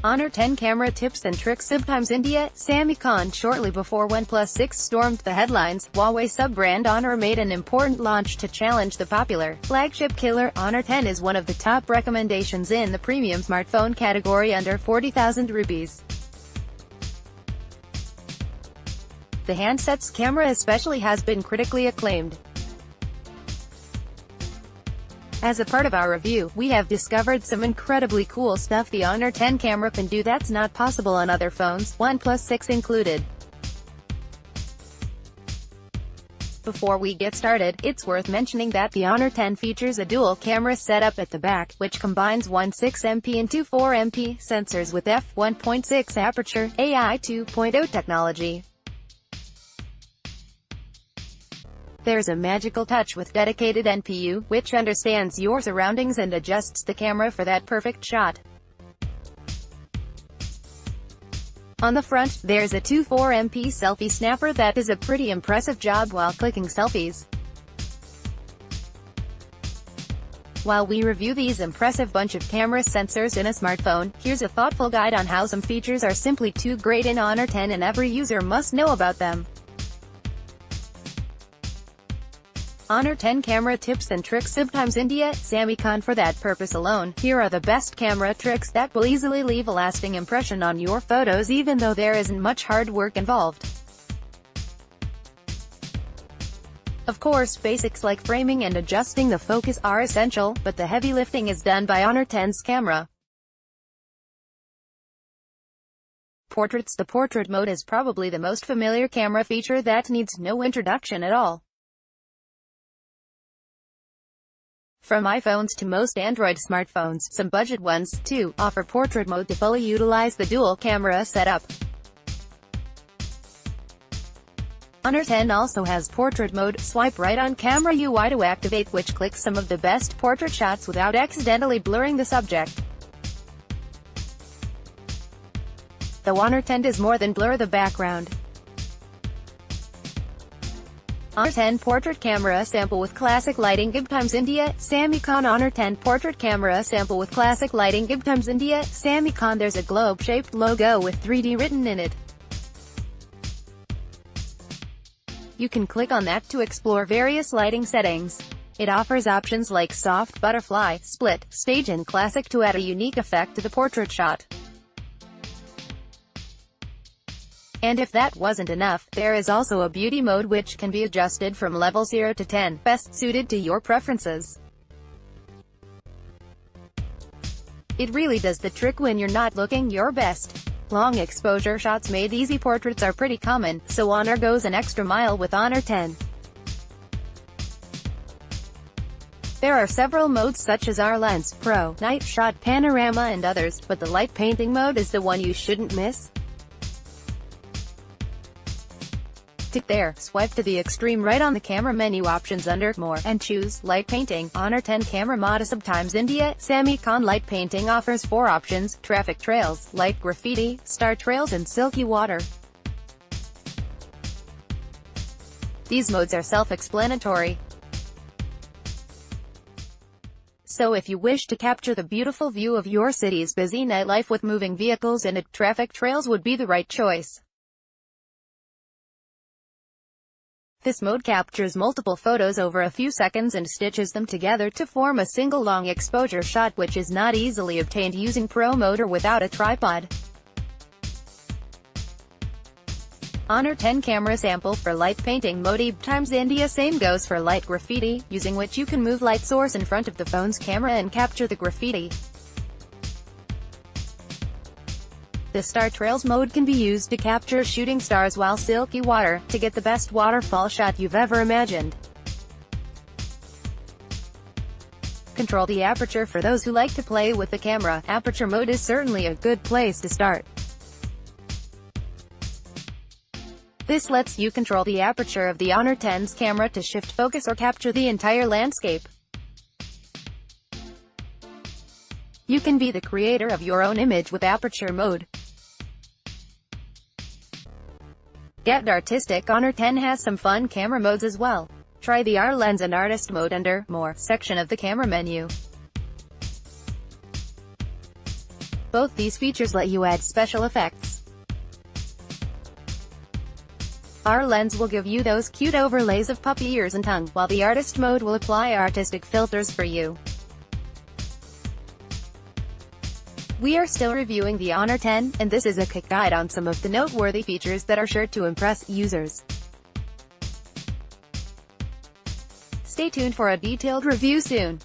Honor 10 camera tips and tricks. tricksIBTimes India. Sami Khan shortly before OnePlus 6 stormed the headlines, Huawei sub-brand Honor made an important launch to challenge the popular flagship killer. Honor 10 is one of the top recommendations in the premium smartphone category under 40,000 rupees. The handset's camera especially has been critically acclaimed. As a part of our review, we have discovered some incredibly cool stuff the Honor 10 camera can do that's not possible on other phones, OnePlus 6 included. Before we get started, it's worth mentioning that the Honor 10 features a dual camera setup at the back, which combines one 6MP and two 4MP sensors with f1.6 aperture, AI 2.0 technology. There's a magical touch with dedicated NPU, which understands your surroundings and adjusts the camera for that perfect shot. On the front, there's a 2.4MP selfie snapper that does a pretty impressive job while clicking selfies. While we review these impressive bunch of camera sensors in a smartphone, here's a thoughtful guide on how some features are simply too great in Honor 10 and every user must know about them. Honor 10 camera tips and tricks. tricksIBTimes India. Sami Khan. For that purpose alone, here are the best camera tricks that will easily leave a lasting impression on your photos even though there isn't much hard work involved. Of course, basics like framing and adjusting the focus are essential, but the heavy lifting is done by Honor 10's camera. Portraits. The portrait mode is probably the most familiar camera feature that needs no introduction at all. From iPhones to most Android smartphones, some budget ones, too, offer portrait mode to fully utilize the dual camera setup. Honor 10 also has portrait mode. Swipe right on camera UI to activate, which clicks some of the best portrait shots without accidentally blurring the subject. Though Honor 10 does more than blur the background. Honor 10 portrait camera sample with classic lighting. tricksIBTimes India. Sami Khan. Honor 10 portrait camera sample with classic lighting. tricksIBTimes India. Sami Khan. There's a globe-shaped logo with 3D written in it. You can click on that to explore various lighting settings. It offers options like soft, butterfly, split, stage and classic to add a unique effect to the portrait shot. And if that wasn't enough, there is also a beauty mode which can be adjusted from level 0 to 10, best suited to your preferences. It really does the trick when you're not looking your best. Long exposure shots made easy. Portraits are pretty common, so Honor goes an extra mile with Honor 10. There are several modes such as R Lens, Pro, Night Shot, Panorama and others, but the light painting mode is the one you shouldn't miss. There, swipe to the extreme right on the camera menu options under More, and choose Light Painting. Honor 10 camera mode. tricksIBTimes India. Sami Khan. Light painting offers 4 options: traffic trails, light graffiti, star trails and silky water. These modes are self-explanatory. So if you wish to capture the beautiful view of your city's busy nightlife with moving vehicles in it, traffic trails would be the right choice. This mode captures multiple photos over a few seconds and stitches them together to form a single long exposure shot, which is not easily obtained using Pro mode or without a tripod. Honor 10 camera sample for light painting mode. tricksIBTimes India. Same goes for light graffiti, using which you can move light source in front of the phone's camera and capture the graffiti. The Star Trails mode can be used to capture shooting stars while silky water, to get the best waterfall shot you've ever imagined. Control the aperture. For those who like to play with the camera, aperture mode is certainly a good place to start. This lets you control the aperture of the Honor 10's camera to shift focus or capture the entire landscape. You can be the creator of your own image with aperture mode. Get artistic. Honor 10 has some fun camera modes as well. Try the R Lens and Artist mode under More section of the camera menu. Both these features let you add special effects. Our lens will give you those cute overlays of puppy ears and tongue, while the artist mode will apply artistic filters for you. We are still reviewing the Honor 10, and this is a quick guide on some of the noteworthy features that are sure to impress users. Stay tuned for a detailed review soon.